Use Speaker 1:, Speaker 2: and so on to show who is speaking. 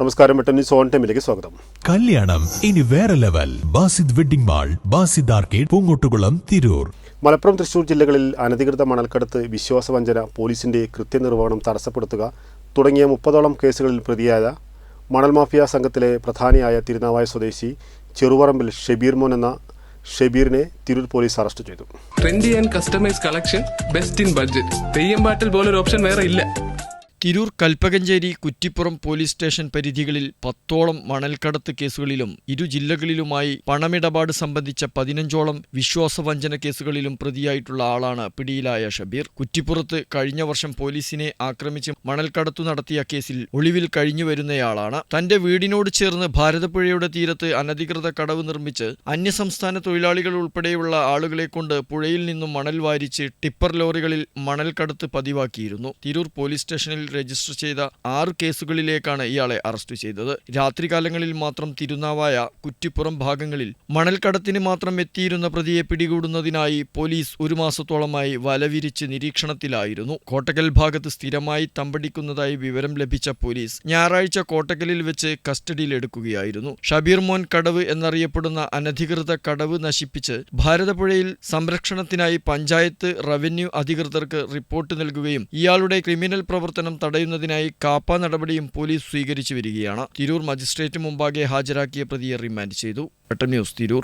Speaker 1: നമസ്കാരം, news on ടൈമിലേക്ക് സ്വാഗതം.
Speaker 2: കല്യാണം ഇനി വേറെ level. Basid wedding mall, Basid arcade, Poongottukulam, Tirur.
Speaker 1: Malappuram, Thrissur ജില്ലകളിൽ അനധികൃത മണൽക്കടത്ത്, വിശ്വാസവഞ്ചന, പോലീസിന്റെ കൃത്യനിർവഹണം തടസ്സപ്പെടുത്തുക തുടങ്ങിയ 30ഓളം കേസുകളിൽ പ്രതിയായ മണൽ മാഫിയ സംഘത്തിലെ പ്രധാനിയായ തിരുനാവായ സ്വദേശി ചെറുവറമ്പിൽ ഷബീർ മോൻ എന്ന ഷബീറിനെ തിരൂർ പോലീസ് അറസ്റ്റ് ചെയ്തു.
Speaker 3: Trendy and customise collection, best in budget. Theyyam പാട്ടിൽ പോലൊരു ഓപ്ഷൻ വേറെ ഇല്ല.
Speaker 4: തിരൂർ കൽപ്പകഞ്ചേരി, കുറ്റിപ്പുറം പോലീസ് സ്റ്റേഷൻ പരിധികളിൽ 10ഓളം മണൽക്കടത്ത് കേസുകളിലും ഇരു ജില്ലകളിലുമായി പണമിടപാട് സംബന്ധിച്ച 15ഓളം വിശ്വാസവഞ്ചന കേസുകളിലും പ്രതിയായിട്ടുള്ള ആളാണ് പിടിയിലായ ഷബീർ. കുറ്റിപ്പുറത്ത് കഴിഞ്ഞ വർഷം പോലീസിനെ ആക്രമിച്ച് മണൽക്കടത്തു നടത്തിയ കേസിൽ ഒളിവിൽ കഴിഞ്ഞുവരുന്നയാളാണ്. തന്റെ വീടിനോട് ചേർന്ന് ഭാരതപ്പുഴയുടെ തീരത്ത് അനധികൃത കടവ് നിർമ്മിച്ച് അന്യസംസ്ഥാന തൊഴിലാളികൾ ഉൾപ്പെടെയുള്ള ആളുകളെ കൊണ്ട് പുഴയിൽ നിന്നും മണൽ വാരിച്ച് ടിപ്പർ ലോറികളിൽ മണൽക്കടത്ത് പതിവാക്കിയിരുന്നു. തിരൂർ പോലീസ് സ്റ്റേഷനിൽ രജിസ്റ്റർ ചെയ്ത 6 കേസുകളിലേക്കാണ് ഇയാളെ അറസ്റ്റ് ചെയ്തത്. രാത്രികാലങ്ങളിൽ മാത്രം തിരുനാവായ, കുറ്റിപ്പുറം ഭാഗങ്ങളിൽ മണൽക്കടത്തിന് മാത്രം എത്തിയിരുന്ന പ്രതിയെ പിടികൂടുന്നതിനായി പോലീസ് 1 മാസത്തോളമായി വലവിരിച്ച് നിരീക്ഷണത്തിലായിരുന്നു. കോട്ടക്കൽ ഭാഗത്ത് സ്ഥിരമായി തമ്പടിക്കുന്നതായി വിവരം ലഭിച്ച പോലീസ് ഞായറാഴ്ച കോട്ടക്കലിൽ വെച്ച് കസ്റ്റഡിയിലെടുക്കുകയായിരുന്നു. ഷബീർ മോൻ കടവ് എന്നറിയപ്പെടുന്ന അനധികൃത കടവ് നശിപ്പിച്ച് ഭാരതപ്പുഴയിൽ സംരക്ഷണത്തിനായി പഞ്ചായത്ത്, റവന്യൂ അധികൃതർക്ക് റിപ്പോർട്ട് നൽകുകയും ഇയാളുടെ ക്രിമിനൽ പ്രവർത്തനം തടയുന്നതിനായി കാപ്പ നടപടിയും പോലീസ് സ്വീകരിച്ചു വരികയാണ്. തിരൂർ മജിസ്ട്രേറ്റ് മുമ്പാകെ ഹാജരാക്കിയ പ്രതിയെ റിമാൻഡ് ചെയ്തു. ന്യൂസ്, തിരൂർ.